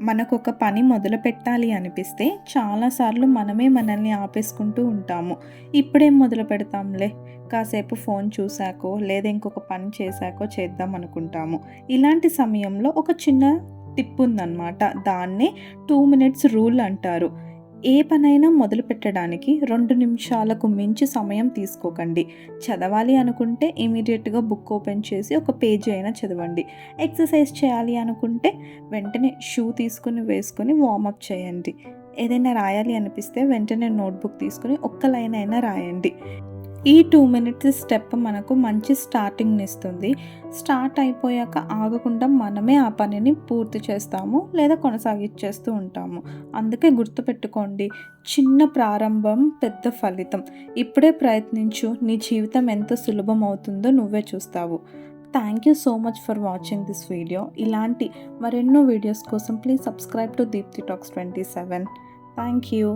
మనకొక పని మొదలుపెట్టాలి అనిపిస్తే చాలాసార్లు మనమే మనల్ని ఆపేసుకుంటూ ఉంటాము. ఇప్పుడేం మొదలు పెడతాంలే, కాసేపు ఫోన్ చూసాకో లేదా ఇంకొక పని చేశాకో చేద్దాం అనుకుంటాము. ఇలాంటి సమయంలో ఒక చిన్న టిప్ ఉందన్నమాట. దాన్నే 2 మినిట్స్ రూల్ అంటారు. ఏ పనైనా మొదలుపెట్టడానికి 2 నిమిషాలకు మించి సమయం తీసుకోకండి. చదవాలి అనుకుంటే ఇమీడియట్‌గా బుక్ ఓపెన్ చేసి ఒక పేజీ అయినా చదవండి. ఎక్సర్సైజ్ చేయాలి అనుకుంటే వెంటనే షూ తీసుకొని వేసుకొని వార్మప్ చేయండి. ఏదైనా రాయాలి అనిపిస్తే వెంటనే నోట్‌బుక్ తీసుకొని ఒక్క లైన్ అయినా రాయండి. ఈ 2 మినిట్స్ స్టెప్ మనకు మంచి స్టార్టింగ్‌నిస్తుంది. స్టార్ట్ అయిపోయాక ఆగకుండా మనమే ఆ పనిని పూర్తి చేస్తాము లేదా కొనసాగిచ్చేస్తూ ఉంటాము. అందుకే గుర్తుపెట్టుకోండి, చిన్న ప్రారంభం పెద్ద ఫలితం. ఇప్పుడే ప్రయత్నించు, నీ జీవితం ఎంత సులభం అవుతుందో నువ్వే చూస్తావు. Thank you so much for watching this video. ఇలాంటి మరెన్నో వీడియోస్ కోసం please subscribe to Deepthi talks 27. Thank you.